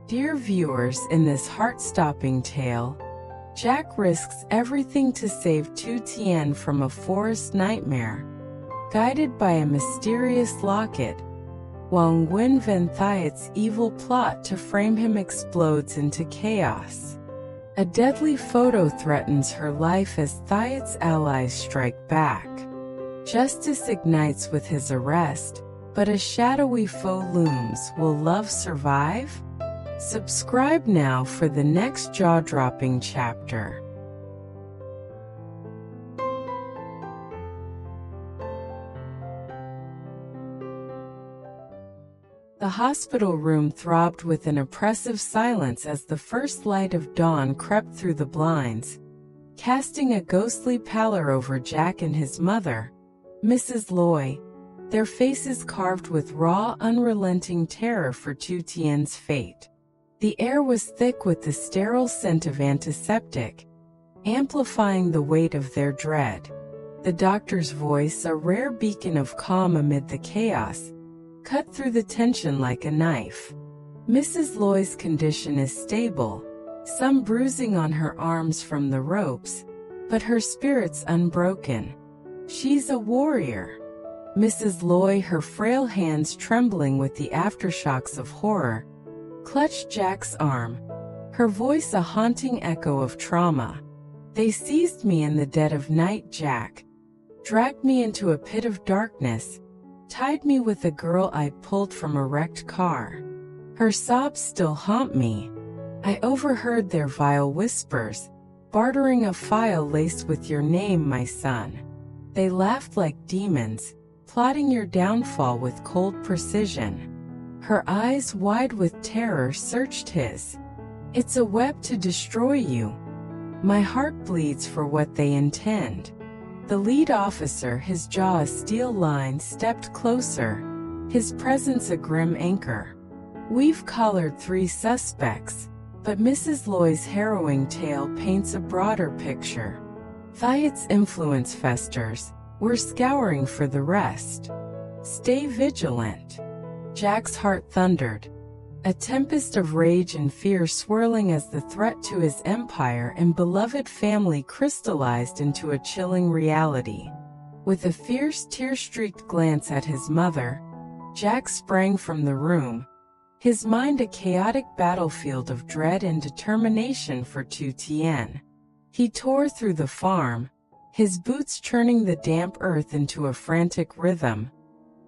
Dear viewers, in this heart-stopping tale, Jack risks everything to save Tu Tien from a forest nightmare. Guided by a mysterious locket, while Nguyen Van Thiet's evil plot to frame him explodes into chaos. A deadly photo threatens her life as Thiet's allies strike back. Justice ignites with his arrest, but a shadowy foe looms. Will love survive? Subscribe now for the next jaw-dropping chapter. The hospital room throbbed with an oppressive silence as the first light of dawn crept through the blinds, casting a ghostly pallor over Jack and his mother, Mrs. Ly, their faces carved with raw, unrelenting terror for Tu Tien's fate. The air was thick with the sterile scent of antiseptic, amplifying the weight of their dread. The doctor's voice, a rare beacon of calm amid the chaos, cut through the tension like a knife. Mrs. Ly's condition is stable, some bruising on her arms from the ropes, but her spirit's unbroken. She's a warrior. Mrs. Ly, her frail hands trembling with the aftershocks of horror, clutched Jack's arm, her voice a haunting echo of trauma. They seized me in the dead of night, Jack, dragged me into a pit of darkness, tied me with a girl I'd pulled from a wrecked car. Her sobs still haunt me. I overheard their vile whispers, bartering a file laced with your name, my son. They laughed like demons, plotting your downfall with cold precision. Her eyes, wide with terror, searched his. It's a web to destroy you. My heart bleeds for what they intend. The lead officer, his jaw a steel line, stepped closer, his presence a grim anchor. We've collared 3 suspects, but Mrs. Ly's harrowing tale paints a broader picture. Thiet's influence festers. We're scouring for the rest. Stay vigilant. Jack's heart thundered, a tempest of rage and fear swirling as the threat to his empire and beloved family crystallized into a chilling reality. With a fierce, tear-streaked glance at his mother, Jack sprang from the room, his mind a chaotic battlefield of dread and determination for Tu Tien. He tore through the farm, his boots churning the damp earth into a frantic rhythm,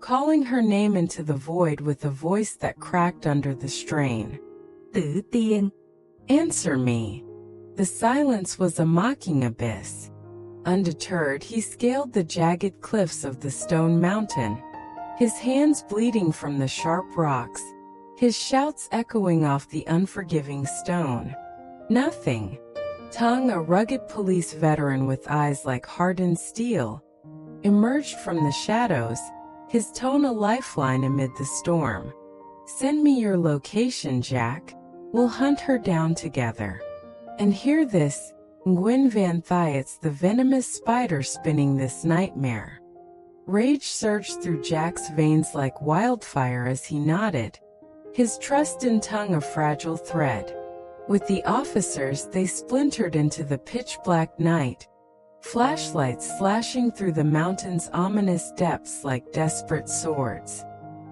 calling her name into the void with a voice that cracked under the strain. Tu Tien, answer me. The silence was a mocking abyss. Undeterred, he scaled the jagged cliffs of the stone mountain, his hands bleeding from the sharp rocks, his shouts echoing off the unforgiving stone. Nothing. Tung, a rugged police veteran with eyes like hardened steel, emerged from the shadows, his tone a lifeline amid the storm. Send me your location, Jack. We'll hunt her down together. And hear this, Nguyen Van Thiet's the venomous spider spinning this nightmare. Rage surged through Jack's veins like wildfire as he nodded, his trust in Tung a fragile thread. With the officers, they splintered into the pitch-black night, flashlights slashing through the mountain's ominous depths like desperate swords.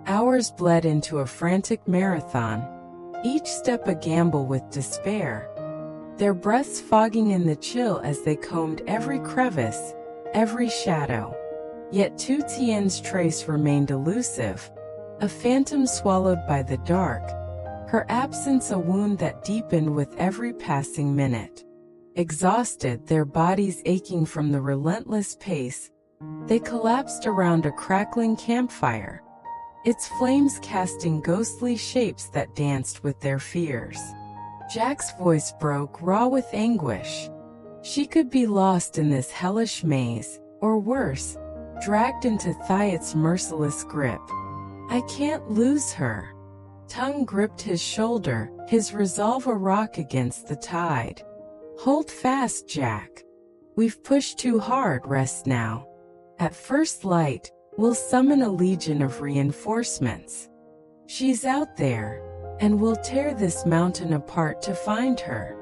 Hours bled into a frantic marathon, each step a gamble with despair, their breaths fogging in the chill as they combed every crevice, every shadow. Yet Tu Tien's trace remained elusive, a phantom swallowed by the dark, her absence a wound that deepened with every passing minute. Exhausted, their bodies aching from the relentless pace, they collapsed around a crackling campfire, its flames casting ghostly shapes that danced with their fears. Jack's voice broke, raw with anguish. She could be lost in this hellish maze, or worse, dragged into Thiet's merciless grip. I can't lose her. Tung gripped his shoulder, his resolve a rock against the tide. Hold fast, Jack. We've pushed too hard, rest now. At first light, we'll summon a legion of reinforcements. She's out there, and we'll tear this mountain apart to find her.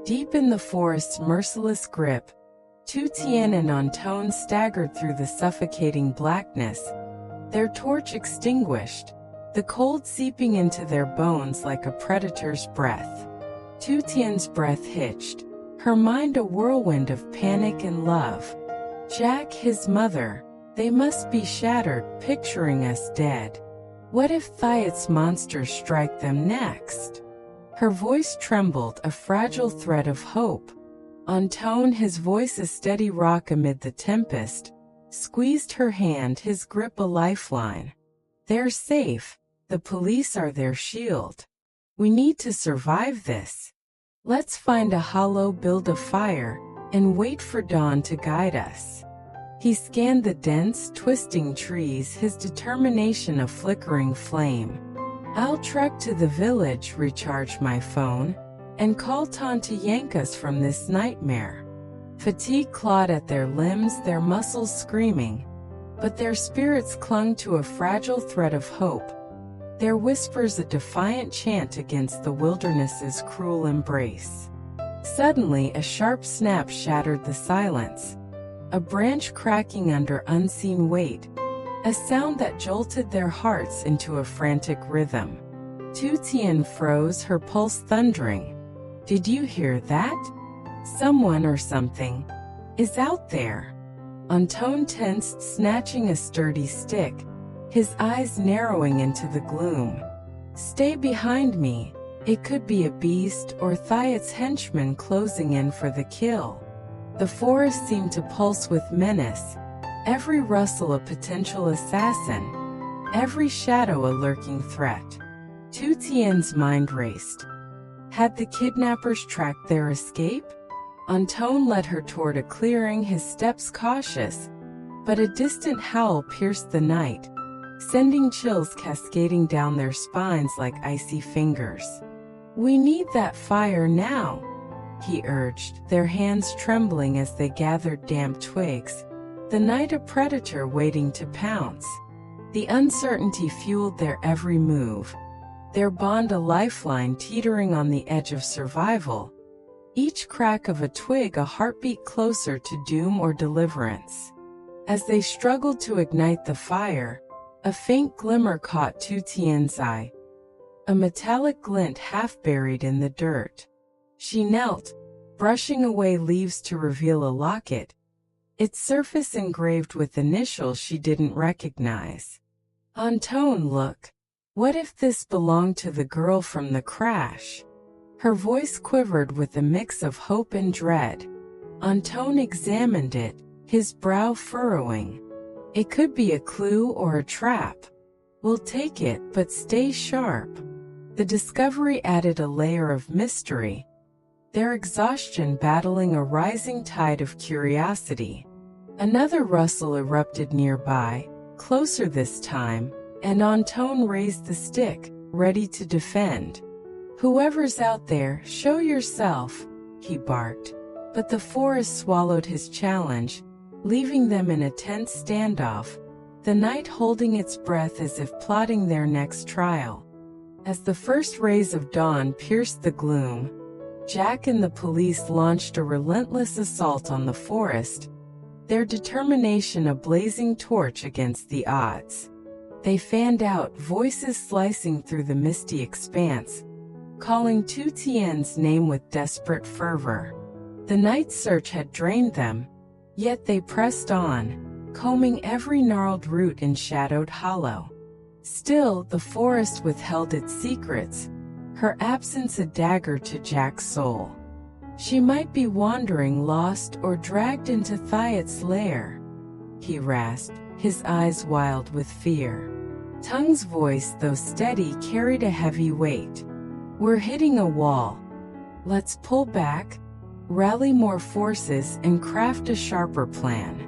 Deep in the forest's merciless grip, Tu Tien and Antoine staggered through the suffocating blackness, their torch extinguished, the cold seeping into their bones like a predator's breath. Tu Tien's breath hitched, her mind a whirlwind of panic and love. Jack, his mother, they must be shattered, picturing us dead. What if Thiet's monsters strike them next? Her voice trembled, a fragile thread of hope. Antoine, his voice a steady rock amid the tempest, squeezed her hand, his grip a lifeline. They're safe. The police are their shield. We need to survive this. Let's find a hollow, build a fire, and wait for dawn to guide us. He scanned the dense, twisting trees, his determination a flickering flame. I'll trek to the village, recharge my phone, and call Ton to yank us from this nightmare. Fatigue clawed at their limbs, their muscles screaming, but their spirits clung to a fragile thread of hope. Their whispers a defiant chant against the wilderness's cruel embrace. Suddenly, a sharp snap shattered the silence, a branch cracking under unseen weight, a sound that jolted their hearts into a frantic rhythm. Tu Tien froze, her pulse thundering. Did you hear that? Someone or something is out there. Antoine tensed, snatching a sturdy stick, his eyes narrowing into the gloom. Stay behind me. It could be a beast or Thiet's henchmen closing in for the kill. The forest seemed to pulse with menace, every rustle a potential assassin, every shadow a lurking threat. Tu Tien's mind raced. Had the kidnappers tracked their escape? Antoine led her toward a clearing, his steps cautious, but a distant howl pierced the night, sending chills cascading down their spines like icy fingers. We need that fire now, he urged, their hands trembling as they gathered damp twigs, the night a predator waiting to pounce. The uncertainty fueled their every move, their bond a lifeline teetering on the edge of survival, each crack of a twig a heartbeat closer to doom or deliverance. As they struggled to ignite the fire, a faint glimmer caught Tu Tien's eye, a metallic glint half buried in the dirt. She knelt, brushing away leaves to reveal a locket, its surface engraved with initials she didn't recognize. Antoine, look. What if this belonged to the girl from the crash? Her voice quivered with a mix of hope and dread. Antoine examined it, his brow furrowing. It could be a clue or a trap. We'll take it, but stay sharp. The discovery added a layer of mystery, their exhaustion battling a rising tide of curiosity. Another rustle erupted nearby, closer this time, and Antoine raised the stick, ready to defend. Whoever's out there, show yourself, he barked. But the forest swallowed his challenge, leaving them in a tense standoff, the night holding its breath as if plotting their next trial. As the first rays of dawn pierced the gloom, Jack and the police launched a relentless assault on the forest, their determination a blazing torch against the odds. They fanned out, voices slicing through the misty expanse, calling Tu Tien's name with desperate fervor. The night search had drained them, yet they pressed on, combing every gnarled root and shadowed hollow. Still, the forest withheld its secrets, her absence a dagger to Jack's soul. She might be wandering, lost, or dragged into Thiet's lair, he rasped, his eyes wild with fear. Tung's voice, though steady, carried a heavy weight. We're hitting a wall. Let's pull back, rally more forces, and craft a sharper plan.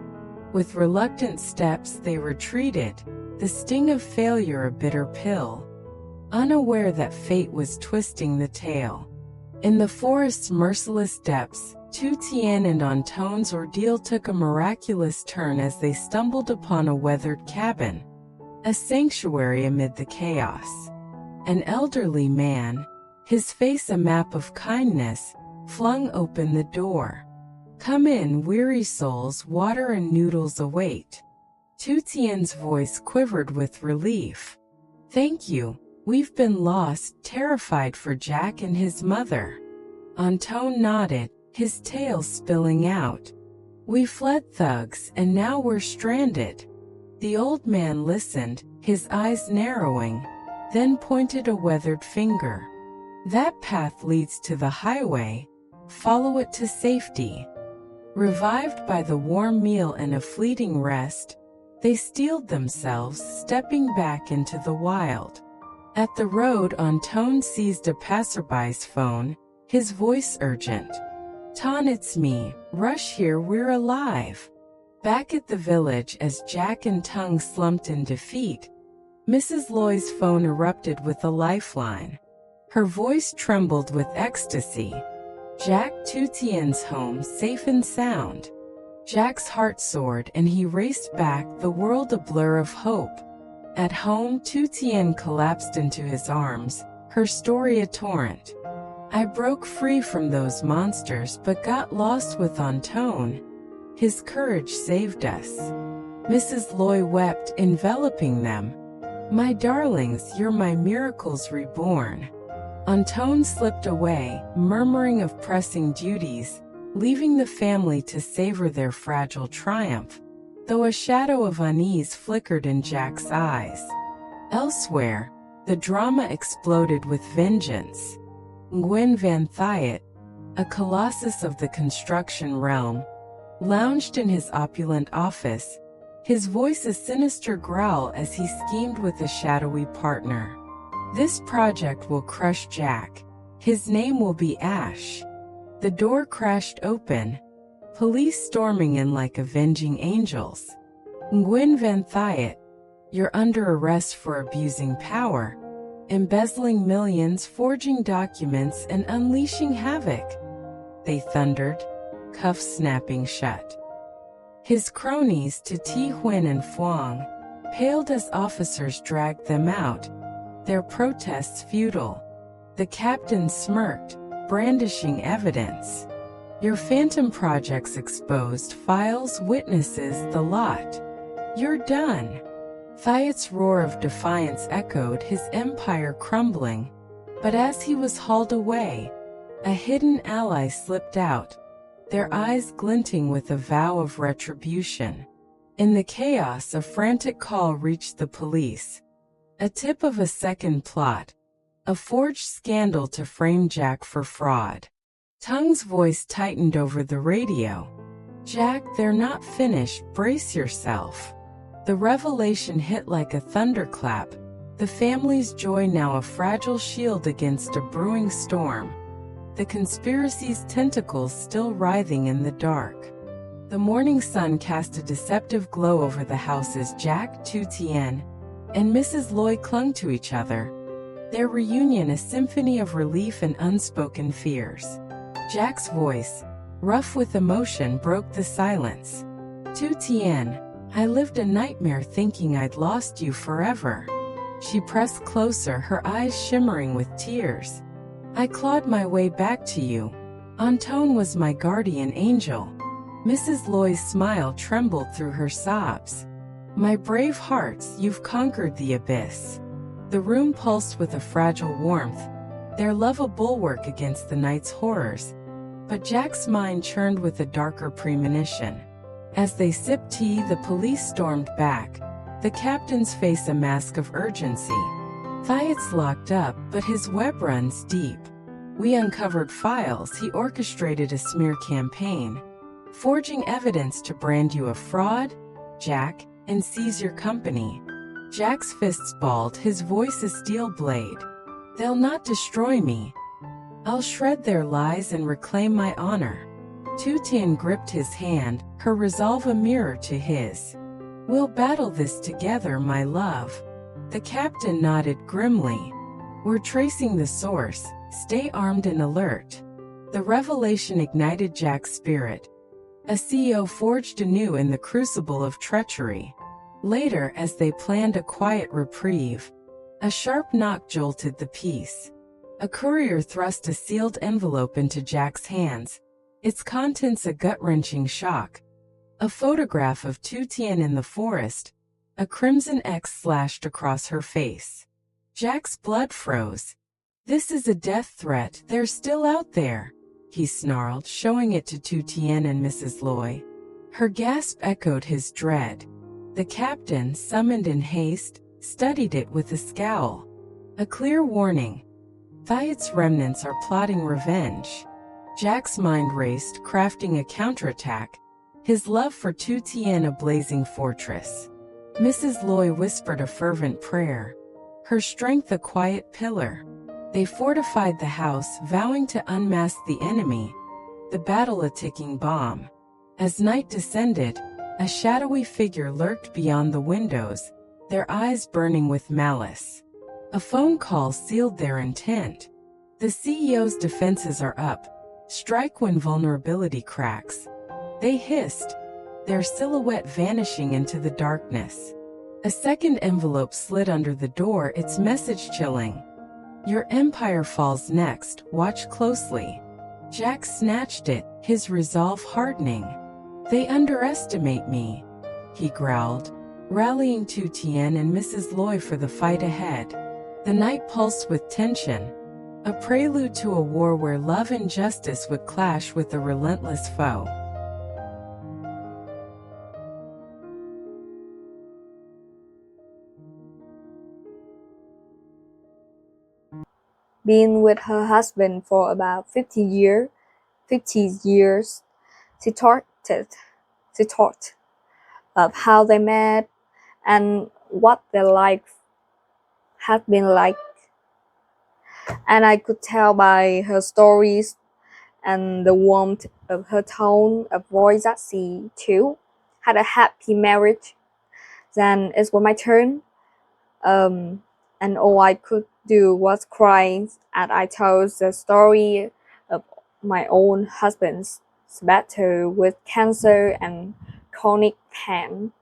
With reluctant steps they retreated, the sting of failure a bitter pill, unaware that fate was twisting the tale. In the forest's merciless depths, Tu Tien and Antoine's ordeal took a miraculous turn as they stumbled upon a weathered cabin, a sanctuary amid the chaos. An elderly man, his face a map of kindness, flung open the door. "Come in, weary souls, water and noodles await." Tu Tien's voice quivered with relief. "Thank you, we've been lost, terrified for Jack and his mother." Antoine nodded, his tail spilling out. "We fled thugs and now we're stranded." The old man listened, his eyes narrowing, then pointed a weathered finger. "That path leads to the highway. Follow it to safety." Revived by the warm meal and a fleeting rest, they steeled themselves, stepping back into the wild. At the road, Antoine seized a passerby's phone, his voice urgent. "Ton, it's me. Rush here, we're alive." Back at the village, as Jack and Tung slumped in defeat, Mrs. Loy's phone erupted with a lifeline. Her voice trembled with ecstasy. "Jack, Tu Tien's home, safe and sound." Jack's heart soared and he raced back, the world a blur of hope. At home, Tu Tien collapsed into his arms, her story a torrent. "I broke free from those monsters but got lost with Antoine. His courage saved us." Mrs. Loy wept, enveloping them. "My darlings, you're my miracles reborn." Antoine slipped away, murmuring of pressing duties, leaving the family to savor their fragile triumph, though a shadow of unease flickered in Jack's eyes. Elsewhere, the drama exploded with vengeance. Nguyen Van Thiet, a colossus of the construction realm, lounged in his opulent office, his voice a sinister growl as he schemed with a shadowy partner. "This project will crush Jack. His name will be Ash." The door crashed open, police storming in like avenging angels. "Nguyen Van Thiet, you're under arrest for abusing power, embezzling millions, forging documents, and unleashing havoc," they thundered, cuffs snapping shut. His cronies, Tu Tien and Phuong, paled as officers dragged them out, their protests futile. The captain smirked, brandishing evidence. "Your phantom projects exposed, files, witnesses, the lot. You're done." Thiet's roar of defiance echoed, his empire crumbling. But as he was hauled away, a hidden ally slipped out, their eyes glinting with a vow of retribution. In the chaos, a frantic call reached the police. A tip of a second plot, a forged scandal to frame Jack for fraud. Tung's voice tightened over the radio. "Jack, they're not finished, brace yourself." The revelation hit like a thunderclap, the family's joy now a fragile shield against a brewing storm, the conspiracy's tentacles still writhing in the dark. The morning sun cast a deceptive glow over the house as Jack, Tu Tien, and Mrs. Loy clung to each other, their reunion a symphony of relief and unspoken fears. Jack's voice, rough with emotion, broke the silence. "Tu Tien, I lived a nightmare thinking I'd lost you forever." She pressed closer, her eyes shimmering with tears. "I clawed my way back to you. Antoine was my guardian angel." Mrs. Loy's smile trembled through her sobs. "My brave hearts, you've conquered the abyss." The room pulsed with a fragile warmth, their love a bulwark against the night's horrors. But Jack's mind churned with a darker premonition. As they sipped tea, the police stormed back, the captain's face a mask of urgency. "Thiet's locked up, but his web runs deep. We uncovered files, he orchestrated a smear campaign, forging evidence to brand you a fraud, Jack, and seize your company." Jack's fists balled, his voice a steel blade. "They'll not destroy me. I'll shred their lies and reclaim my honor." Tu Tien gripped his hand, her resolve a mirror to his. "We'll battle this together, my love." The captain nodded grimly. "We're tracing the source. Stay armed and alert." The revelation ignited Jack's spirit. A CEO forged anew in the crucible of treachery. Later, as they planned a quiet reprieve, A sharp knock jolted the peace. A courier thrust a sealed envelope into Jack's hands, its contents a gut-wrenching shock. A photograph of Tu Tien in the forest, a crimson X slashed across her face. Jack's blood froze. "This is a death threat, they're still out there," he snarled, showing it to Tu Tien and Mrs. Loy. Her gasp echoed his dread. The captain, summoned in haste, studied it with a scowl. A clear warning. Thiet's remnants are plotting revenge. Jack's mind raced, crafting a counterattack, his love for Tu Tien a blazing fortress. Mrs. Loy whispered a fervent prayer, her strength a quiet pillar. They fortified the house, vowing to unmask the enemy, the battle a ticking bomb. As night descended, a shadowy figure lurked beyond the windows, their eyes burning with malice. A phone call sealed their intent. The CEO's defenses are up. Strike when vulnerability cracks. They hissed, their silhouette vanishing into the darkness. A second envelope slid under the door, its message chilling. "Your empire falls next, watch closely." Jack snatched it, his resolve hardening. "They underestimate me," he growled, rallying Tu Tien and Mrs. Loy for the fight ahead. The night pulsed with tension, a prelude to a war where love and justice would clash with a relentless foe. Been with her husband for about 50 years, she talked of how they met and what their life had been like. And I could tell by her stories and the warmth of her tone of voice that she, too, had a happy marriage. Then it was my turn, and all I could do was cry as I told the story of my own husband's battle with cancer and chronic pain.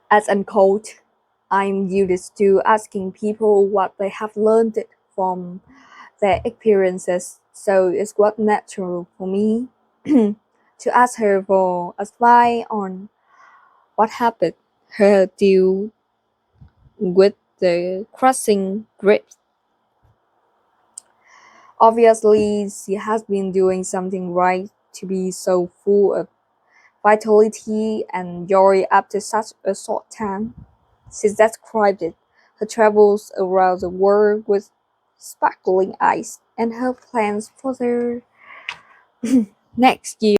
As unquote, I'm used to asking people what they have learned from their experiences, so it was natural for me to ask her for advice on what happened her deal with the crushing grief. Obviously, she has been doing something right to be so full of vitality and joy after such a short time. She described it, her travels around the world with sparkling eyes and her plans for the next year.